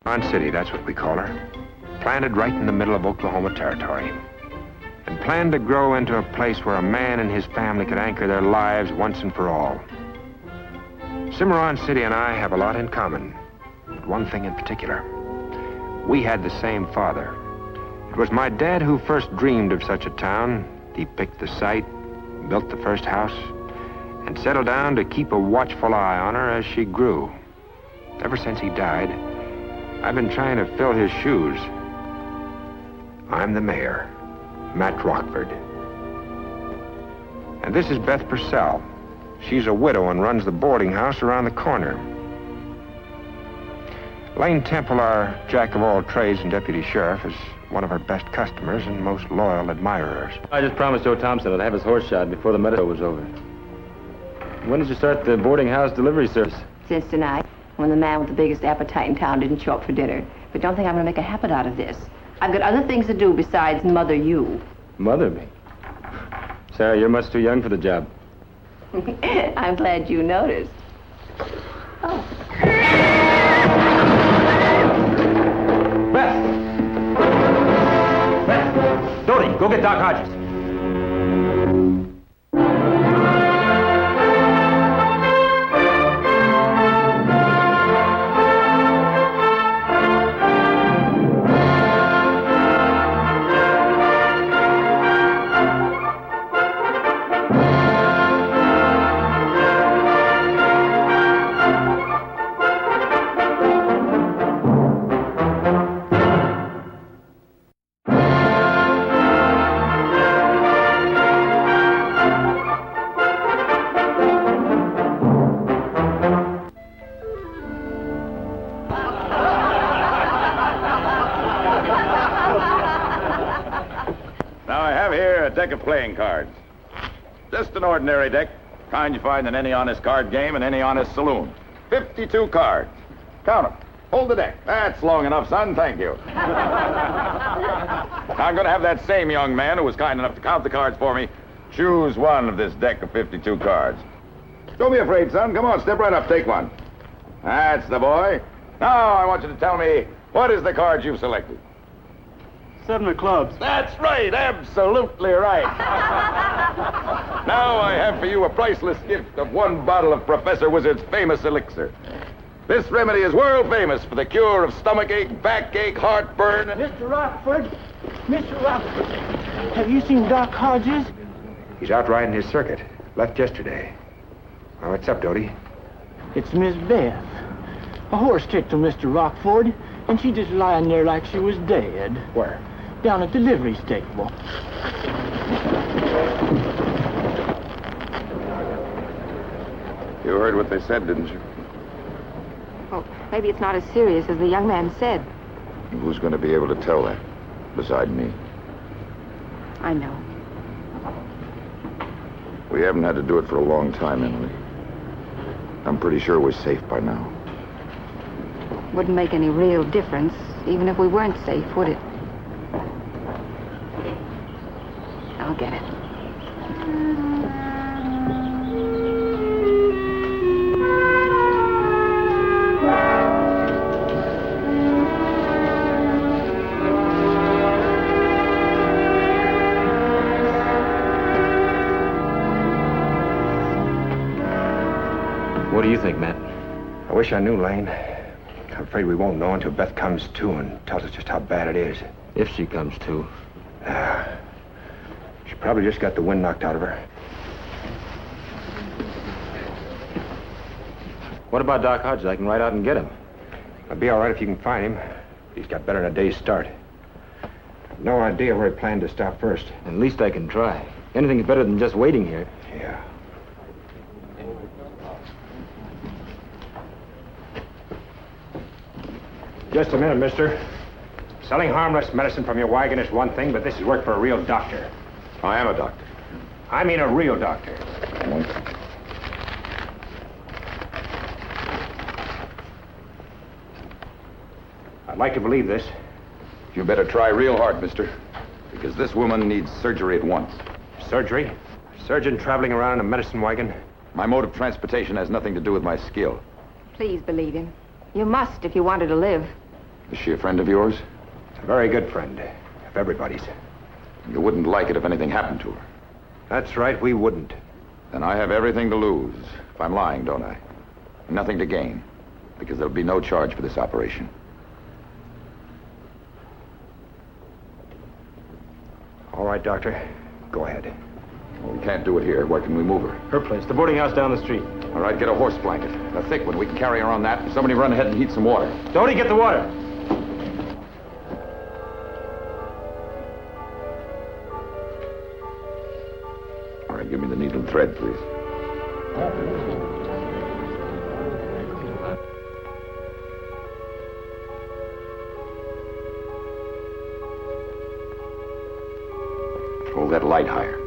Cimarron City, that's what we call her. Planted right in the middle of Oklahoma Territory. And planned to grow into a place where a man and his family could anchor their lives once and for all. Cimarron City and I have a lot in common, but one thing in particular. We had the same father. It was my dad who first dreamed of such a town. He picked the site, built the first house, and settled down to keep a watchful eye on her as she grew. Ever since he died, I've been trying to fill his shoes. I'm the mayor, Matt Rockford. And this is Beth Purcell. She's a widow and runs the boarding house around the corner. Lane Temple, our jack-of-all-trades and deputy sheriff, is one of her best customers and most loyal admirers. I just promised Joe Thompson I'd have his horse shod before the medical was over. When did you start the boarding house delivery service? Since tonight, when the man with the biggest appetite in town didn't show up for dinner. But don't think I'm going to make a habit out of this. I've got other things to do besides mother you. Mother me? Sarah, you're much too young for the job. I'm glad you noticed. Oh. Beth! Dodie, go get Doc Hodges. Deck of playing cards. Just an ordinary deck, kind you find in any honest card game and any honest saloon. 52 cards. Count them. Hold the deck. That's long enough, son. Thank you. I'm going to have that same young man who was kind enough to count the cards for me choose one of this deck of 52 cards. Don't be afraid, son. Come on, step right up. Take one. That's the boy. Now I want you to tell me, what is the card you've selected? 7 of clubs. That's right, absolutely right. Now I have for you a priceless gift of 1 bottle of Professor Wizard's famous elixir. This remedy is world famous for the cure of stomachache, backache, heartburn. Mr. Rockford, have you seen Doc Hodges? He's out riding his circuit. Left yesterday. Well, what's up, Dodie? It's Miss Beth. A horse kicked her, Mr. Rockford, and she just lying there like she was dead. Where? Down at the livery stable. You heard what they said, didn't you? Well, maybe it's not as serious as the young man said. Who's going to be able to tell that, beside me? I know. We haven't had to do it for a long time, Emily. I'm pretty sure we're safe by now. Wouldn't make any real difference, even if we weren't safe, would it? I'll get it. What do you think, Matt? I wish I knew, Lane. I'm afraid we won't know until Beth comes to and tells us just how bad it is. If she comes to. She probably just got the wind knocked out of her. What about Doc Hodges? I can ride out and get him. It'll be all right if you can find him. He's got better than a day's start. I've no idea where he planned to stop first. At least I can try. Anything's better than just waiting here. Yeah. Just a minute, mister. Selling harmless medicine from your wagon is one thing, but this is work for a real doctor. I am a doctor. I mean a real doctor. I'd like to believe this. You better try real hard, mister, because this woman needs surgery at once. Surgery? A surgeon traveling around in a medicine wagon? My mode of transportation has nothing to do with my skill. Please believe him. You must if you want her to live. Is she a friend of yours? A very good friend of everybody's. You wouldn't like it if anything happened to her. That's right, we wouldn't. Then I have everything to lose. If I'm lying, don't I? Nothing to gain. Because there'll be no charge for this operation. All right, Doctor. Go ahead. Well, we can't do it here. Where can we move her? Her place, the boarding house down the street. All right, get a horse blanket. A thick one. We can carry her on that. Somebody run ahead and heat some water. Dodie, get the water. All right, give me the needle and thread, please. Hold that light higher.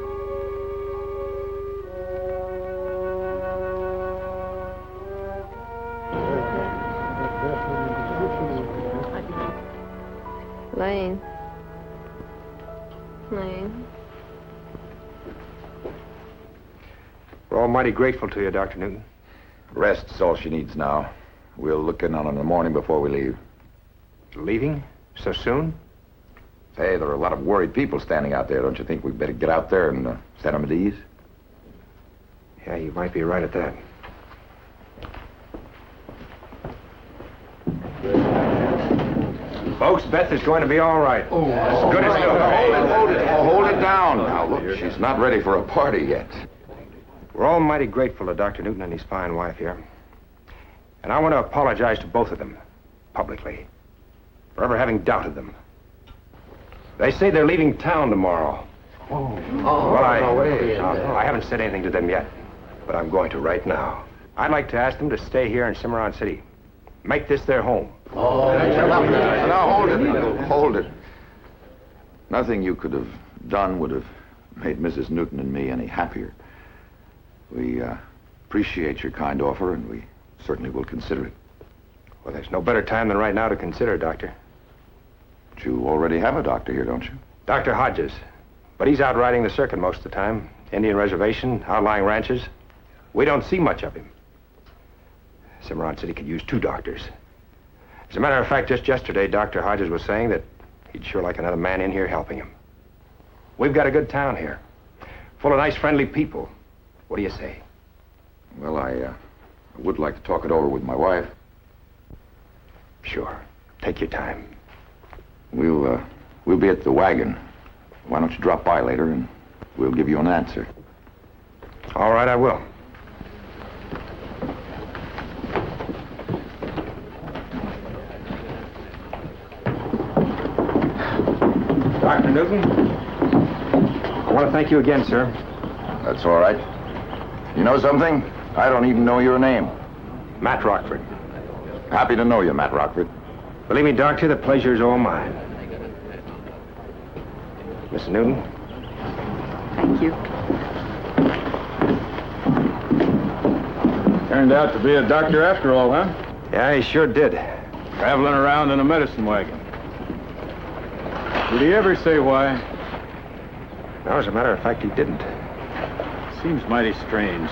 Lane. Lane. We're all mighty grateful to you, Dr. Newton. Rest's all she needs now. We'll look in on her in the morning before we leave. Leaving? So soon? Hey, there are a lot of worried people standing out there. Don't you think we'd better get out there and set them at ease? Yeah, you might be right at that. Folks, Beth is going to be all right. Oh, as good as new. Hold it. Oh, hold it down. Now, look, she's not ready for a party yet. We're all mighty grateful to Dr. Newton and his fine wife here. And I want to apologize to both of them, publicly, for ever having doubted them. They say they're leaving town tomorrow. Well, I haven't said anything to them yet, but I'm going to right now. I'd like to ask them to stay here in Cimarron City. Make this their home. Now, hold it. Nothing you could have done would have made Mrs. Newton and me any happier. We appreciate your kind offer, and we certainly will consider it. Well, there's no better time than right now to consider, Doctor. But you already have a doctor here, don't you? Dr. Hodges. But he's out riding the circuit most of the time. Indian reservation, outlying ranches. We don't see much of him. Cimarron City could use 2 doctors. As a matter of fact, just yesterday, Dr. Hodges was saying that he'd sure like another man in here helping him. We've got a good town here, full of nice, friendly people. What do you say? Well, I would like to talk it over with my wife. Sure. Take your time. We'll be at the wagon. Why don't you drop by later, and we'll give you an answer. All right, I will. Dr. Newton, I want to thank you again, sir. That's all right. You know something? I don't even know your name. Matt Rockford. Happy to know you, Matt Rockford. Believe me, Doctor, the pleasure is all mine. Mr. Newton? Thank you. Turned out to be a doctor after all, huh? Yeah, he sure did. Traveling around in a medicine wagon. Did he ever say why? No, as a matter of fact, he didn't. Seems mighty strange.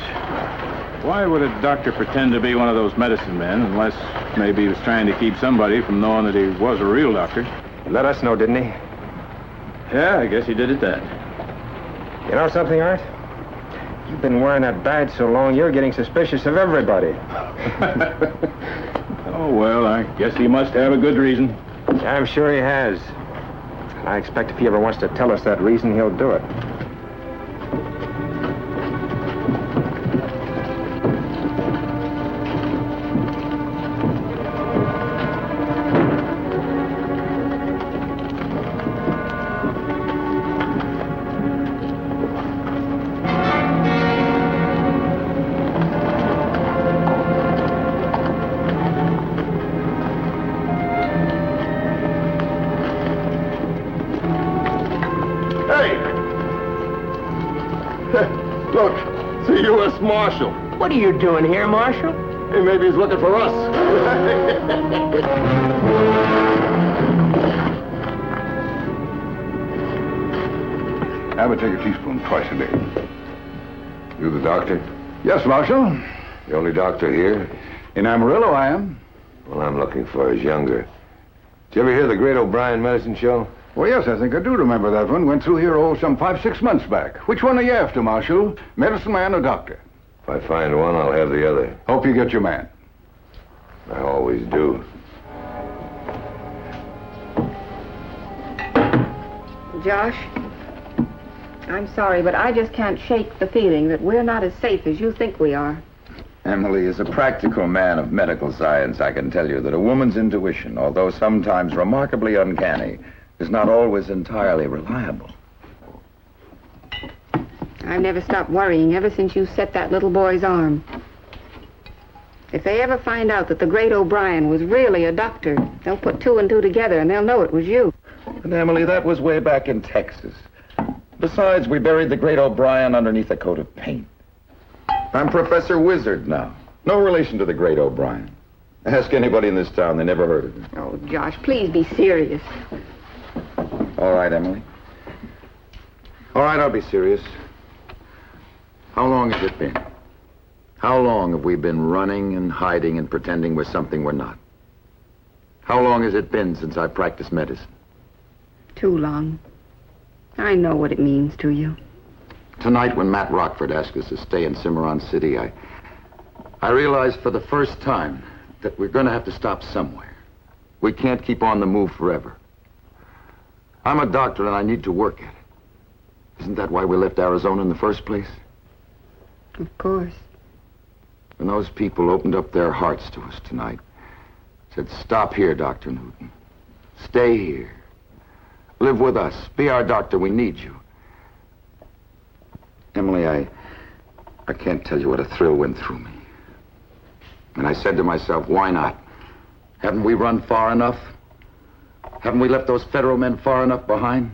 Why would a doctor pretend to be one of those medicine men unless maybe he was trying to keep somebody from knowing that he was a real doctor? He let us know, didn't he? Yeah, I guess he did at that. You know something, Art? You've been wearing that badge so long, you're getting suspicious of everybody. Oh, well, I guess he must have a good reason. Yeah, I'm sure he has. And I expect if he ever wants to tell us that reason, he'll do it. Look, it's the U.S. Marshal. What are you doing here, Marshal? Hey, maybe he's looking for us. Have a take a teaspoon twice a day. You the doctor? Yes, Marshal. The only doctor here? In Amarillo, I am. Well, I'm looking for is younger. Did you ever hear the Great O'Brien Medicine Show? Well, yes, I think I do remember that one. Went through here, some 5-6 months back. Which one are you after, Marshal? Medicine man or doctor? If I find one, I'll have the other. Hope you get your man. I always do. Josh, I'm sorry, but I just can't shake the feeling that we're not as safe as you think we are. Emily, as a practical man of medical science, I can tell you that a woman's intuition, although sometimes remarkably uncanny, is not always entirely reliable. I've never stopped worrying ever since you set that little boy's arm. If they ever find out that the great O'Brien was really a doctor, they'll put 2 and 2 together and they'll know it was you. And Emily, that was way back in Texas. Besides, we buried the great O'Brien underneath a coat of paint. I'm Professor Wizard now. No relation to the great O'Brien. Ask anybody in this town, they never heard of him. Oh, Josh, please be serious. All right, Emily. All right, I'll be serious. How long has it been? How long have we been running and hiding and pretending we're something we're not? How long has it been since I practiced medicine? Too long. I know what it means to you. Tonight, when Matt Rockford asked us to stay in Cimarron City, I realized for the first time that we're going to have to stop somewhere. We can't keep on the move forever. I'm a doctor and I need to work at it. Isn't that why we left Arizona in the first place? Of course. When those people opened up their hearts to us tonight, said, "Stop here, Dr. Newton. Stay here. Live with us. Be our doctor. We need you." Emily, I can't tell you what a thrill went through me. And I said to myself, why not? Haven't we run far enough? Haven't we left those federal men far enough behind?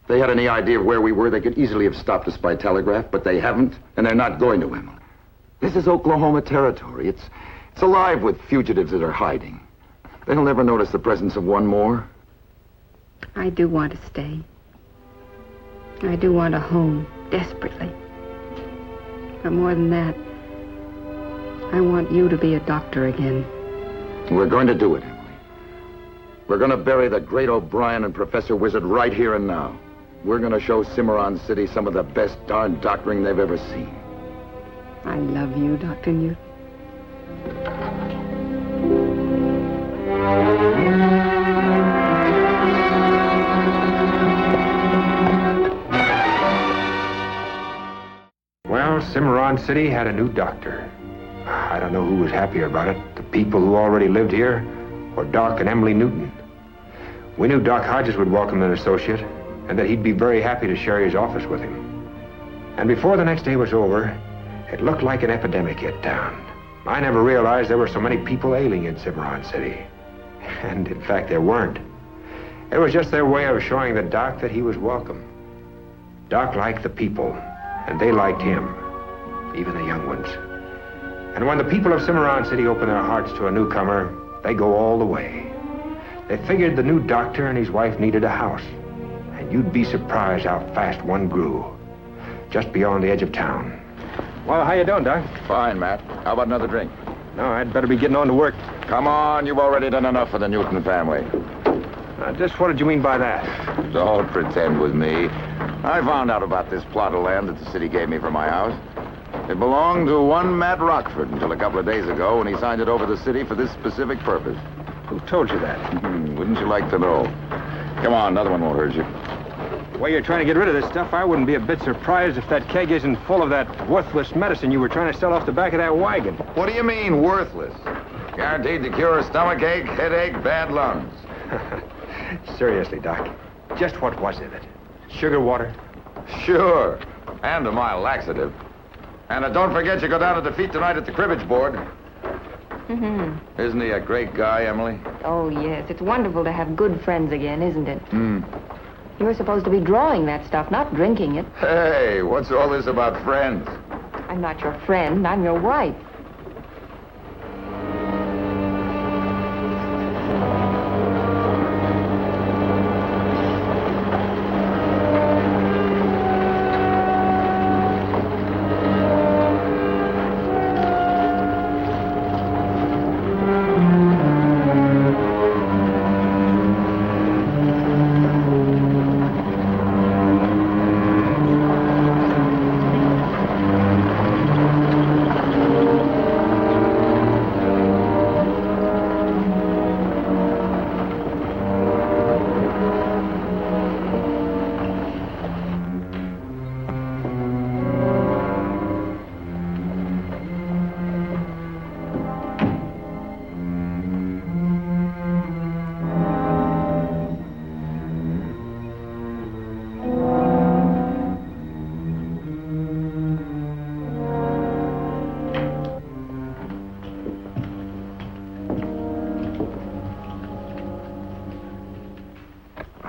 If they had any idea of where we were, they could easily have stopped us by telegraph, but they haven't, and they're not going to, Emily. This is Oklahoma territory. It's alive with fugitives that are hiding. They'll never notice the presence of one more. I do want to stay. I do want a home, desperately. But more than that, I want you to be a doctor again. We're going to do it, Emily. We're going to bury the great O'Brien and Professor Wizard right here and now. We're going to show Cimarron City some of the best darn doctoring they've ever seen. I love you, Dr. Newton. Well, Cimarron City had a new doctor. I don't know who was happier about it, the people who already lived here, or Doc and Emily Newton. We knew Doc Hodges would welcome an associate, and that he'd be very happy to share his office with him. And before the next day was over, it looked like an epidemic hit town. I never realized there were so many people ailing in Cimarron City. And in fact, there weren't. It was just their way of showing the Doc that he was welcome. Doc liked the people, and they liked him, even the young ones. And when the people of Cimarron City open their hearts to a newcomer, they go all the way. They figured the new doctor and his wife needed a house, and you'd be surprised how fast one grew, just beyond the edge of town. Well, how you doing, Doc? Fine, Matt. How about another drink? No, I'd better be getting on to work. Come on, you've already done enough for the Newton family. Just what did you mean by that? Don't pretend with me. I found out about this plot of land that the city gave me for my house. It belonged to one Matt Rockford until a couple of days ago when he signed it over to the city for this specific purpose. Who told you that? Wouldn't you like to know? Come on, another one won't hurt you. The way you're trying to get rid of this stuff, I wouldn't be a bit surprised if that keg isn't full of that worthless medicine you were trying to sell off the back of that wagon. What do you mean, worthless? Guaranteed to cure a stomachache, headache, bad lungs. Seriously, Doc, just what was in it? Sugar water? Sure, and a mild laxative. And don't forget you go down to defeat tonight at the cribbage board. Mm-hmm. Isn't he a great guy, Emily? Oh, yes. It's wonderful to have good friends again, isn't it? Hmm. You're supposed to be drawing that stuff, not drinking it. Hey, what's all this about friends? I'm not your friend. I'm your wife.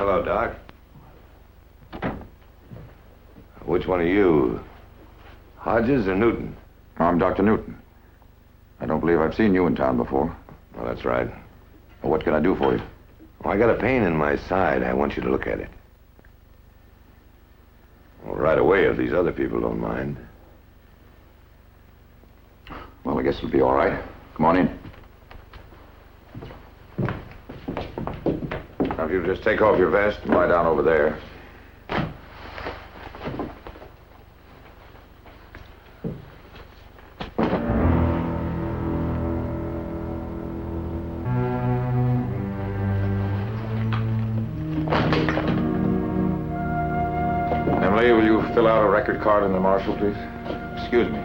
Hello, Doc. Which one are you? Hodges or Newton? I'm Dr. Newton. I don't believe I've seen you in town before. Well, that's right. Well, what can I do for you? Well, I got a pain in my side. I want you to look at it. Well, right away, if these other people don't mind. Well, I guess it'll be all right. Come on in. Now, if you'll just take off your vest and lie down over there. Emily, will you fill out a record card in the marshal, please? Excuse me.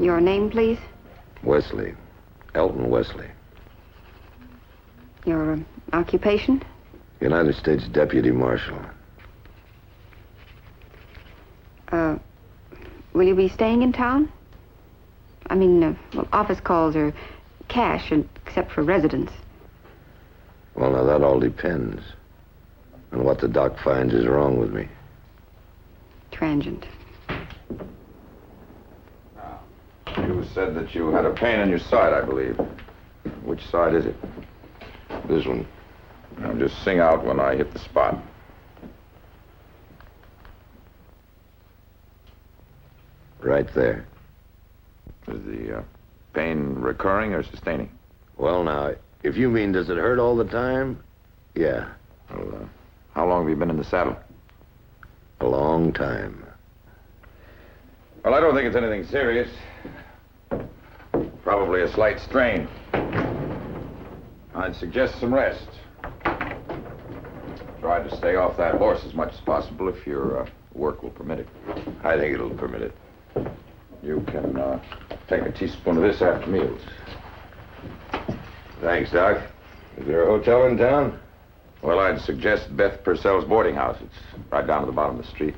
Your name, please? Wesley. Elton Wesley. Your occupation? United States Deputy Marshal. Will you be staying in town? I mean, well, office calls are cash, except for residence. Well, now, that all depends on what the doc finds is wrong with me. Transient. You said that you had a pain in your side, I believe. Which side is it? This one. Now, just sing out when I hit the spot. Right there. Is the pain recurring or sustaining? Well, now, if you mean does it hurt all the time? Yeah. Well, how long have you been in the saddle? A long time. Well, I don't think it's anything serious. Probably a slight strain. I'd suggest some rest. Try to stay off that horse as much as possible if your work will permit it. I think it'll permit it. You can take a teaspoon of this after meals. Thanks, Doc. Is there a hotel in town? Well, I'd suggest Beth Purcell's boarding house. It's right down to the bottom of the street.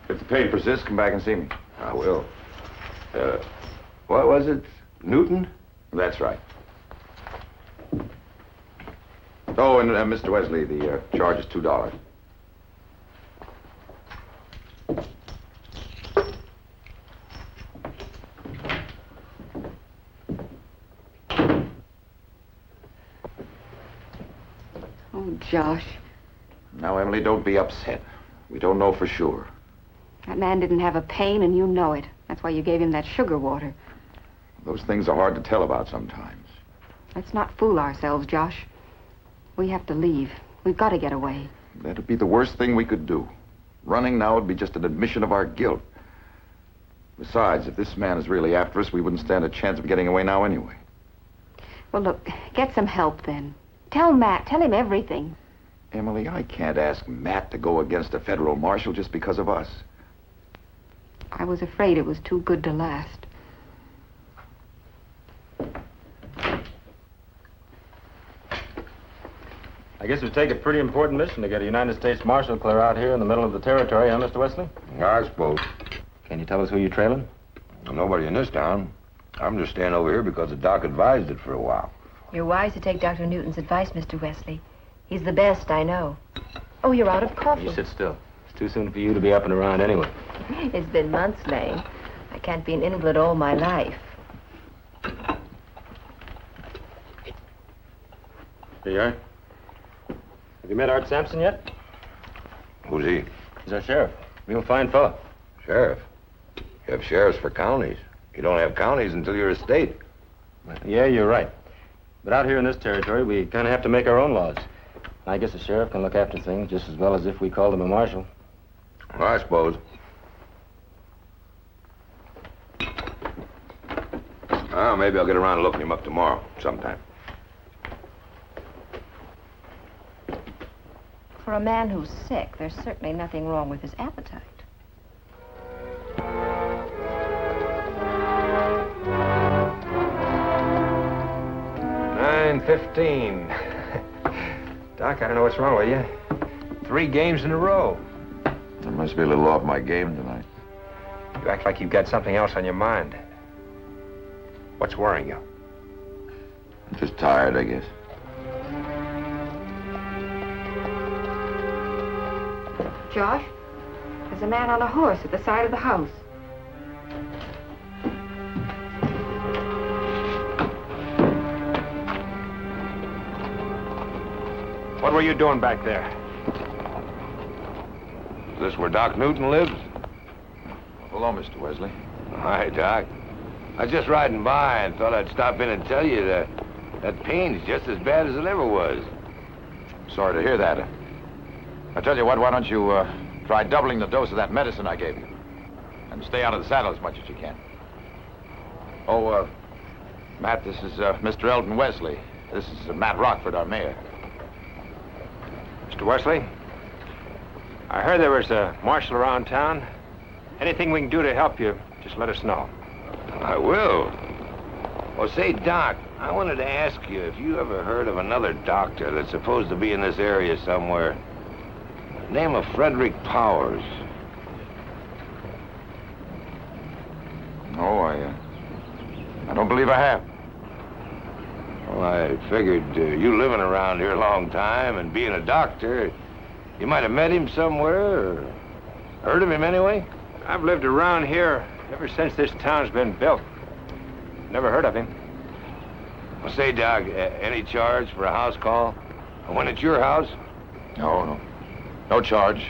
If the pain persists, come back and see me. I will. What was it? Newton? That's right. Oh, and Mr. Wesley, the charge is $2. Oh, Josh. Now, Emily, don't be upset. We don't know for sure. That man didn't have a pain, and you know it. That's why you gave him that sugar water. Those things are hard to tell about sometimes. Let's not fool ourselves, Josh. We have to leave. We've got to get away. That'd be the worst thing we could do. Running now would be just an admission of our guilt. Besides, if this man is really after us, we wouldn't stand a chance of getting away now anyway. Well, look, get some help then. Tell Matt. Tell him everything. Emily, I can't ask Matt to go against a federal marshal just because of us. I was afraid it was too good to last. I guess it would take a pretty important mission to get a United States Marshal clear out here in the middle of the territory, huh, Mr. Wesley? I suppose. Can you tell us who you're trailing? Nobody in this town. I'm just staying over here because the doc advised it for a while. You're wise to take Dr. Newton's advice, Mr. Wesley. He's the best I know. Oh, you're out of coffee. You sit still. It's too soon for you to be up and around anyway. It's been months, Lane. I can't be an invalid all my life. Here you are. Have you met Art Sampson yet? Who's he? He's our sheriff. Real fine fella. Sheriff. You have sheriffs for counties. You don't have counties until you're a state. Well, yeah, you're right. But out here in this territory, we kind of have to make our own laws. I guess a sheriff can look after things just as well as if we called him a marshal. Well, I suppose. Maybe I'll get around to looking him up tomorrow sometime. For a man who's sick, there's certainly nothing wrong with his appetite. $9.15. Doc, I don't know what's wrong with you. 3 games in a row. I must be a little off my game tonight. You act like you've got something else on your mind. What's worrying you? I'm just tired, I guess. Josh, there's a man on a horse at the side of the house. What were you doing back there? Is this where Doc Newton lives? Hello, Mr. Wesley. Hi, Doc. I was just riding by and thought I'd stop in and tell you that pain's just as bad as it ever was. Sorry to hear that. I tell you what, why don't you try doubling the dose of that medicine I gave you? And stay out of the saddle as much as you can. Oh, Matt, this is Mr. Eldon Wesley. This is Matt Rockford, our mayor. Mr. Wesley, I heard there was a marshal around town. Anything we can do to help you, just let us know. I will. Well, say, Doc, I wanted to ask you if you ever heard of another doctor that's supposed to be in this area somewhere. Name of Frederick Powers. No, I don't believe I have. Well, I figured you living around here a long time and being a doctor, you might have met him somewhere or heard of him anyway. I've lived around here ever since this town's been built. Never heard of him. Well, say, Doc, any charge for a house call? When it's your house? No. No charge.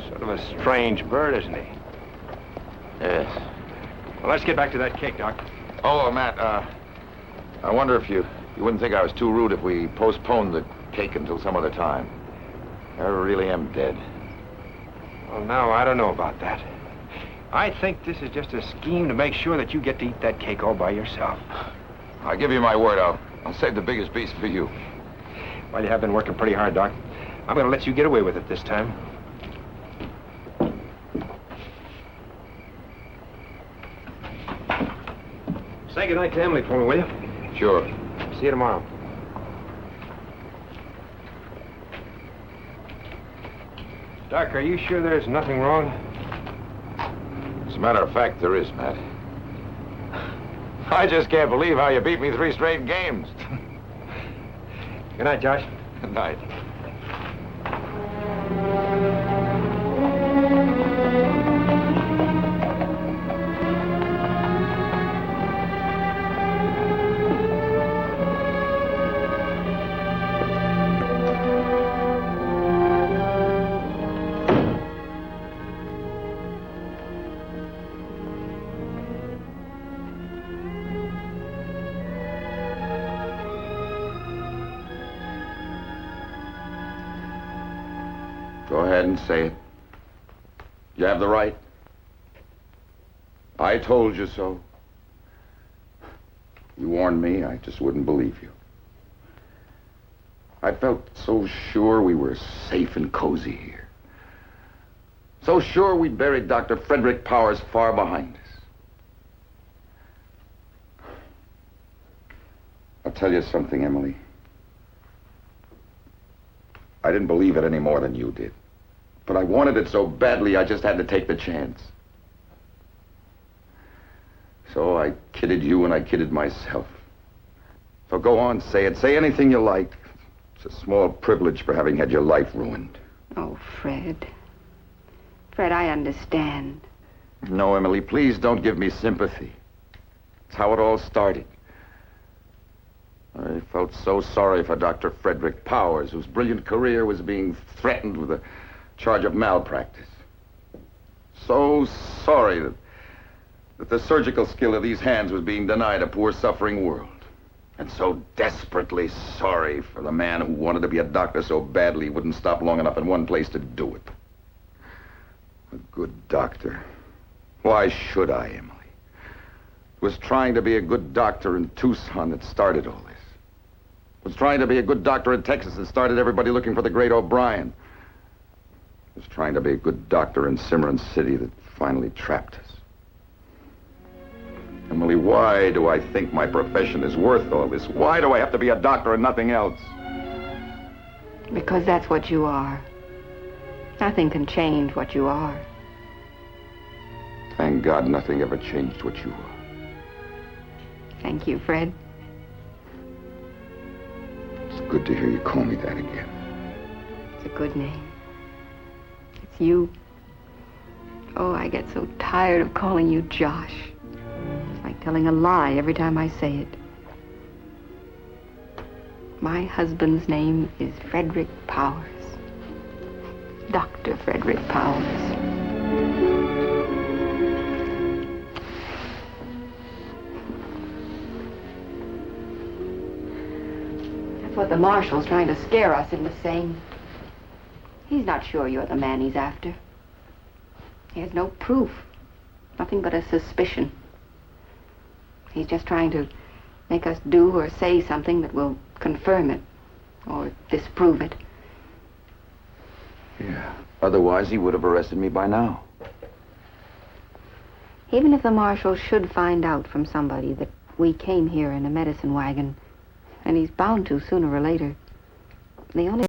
Sort of a strange bird, isn't he? Yes. Well, let's get back to that cake, Doc. Oh, Matt, I wonder if you wouldn't think I was too rude if we postponed the cake until some other time. I really am dead. Well, now, I don't know about that. I think this is just a scheme to make sure that you get to eat that cake all by yourself. I give you my word, I'll save the biggest piece for you. Well, you have been working pretty hard, Doc. I'm going to let you get away with it this time. Say goodnight to Emily for me, will you? Sure. See you tomorrow. Doc, are you sure there's nothing wrong? As a matter of fact, there is, Matt. I just can't believe how you beat me 3 straight games. Good night, Josh. Good night. Go ahead and say it. You have the right. I told you so. You warned me, I just wouldn't believe you. I felt so sure we were safe and cozy here. So sure we'd buried Dr. Frederick Powers far behind us. I'll tell you something, Emily. I didn't believe it any more than you did. But I wanted it so badly, I just had to take the chance. So I kidded you and I kidded myself. So go on, say it. Say anything you like. It's a small privilege for having had your life ruined. Oh, Fred. Fred, I understand. No, Emily, please don't give me sympathy. It's how it all started. I felt so sorry for Dr. Frederick Powers, whose brilliant career was being threatened with a charge of malpractice. So sorry that the surgical skill of these hands was being denied a poor, suffering world. And so desperately sorry for the man who wanted to be a doctor so badly he wouldn't stop long enough in one place to do it. A good doctor. Why should I, Emily? It was trying to be a good doctor in Tucson that started all this. It was trying to be a good doctor in Texas that started everybody looking for the great O'Brien. It was trying to be a good doctor in Cimarron City that finally trapped us. Emily, why do I think my profession is worth all this? Why do I have to be a doctor and nothing else? Because that's what you are. Nothing can change what you are. Thank God nothing ever changed what you were. Thank you, Fred. It's good to hear you call me that again. It's a good name. It's you. Oh, I get so tired of calling you Josh. It's like telling a lie every time I say it. My husband's name is Frederick Powers. Dr. Frederick Powers. That's what the marshal's trying to scare us into saying. He's not sure you're the man he's after. He has no proof. Nothing but a suspicion. He's just trying to make us do or say something that will confirm it or disprove it. Yeah. Otherwise, he would have arrested me by now. Even if the marshal should find out from somebody that we came here in a medicine wagon, and he's bound to sooner or later, the only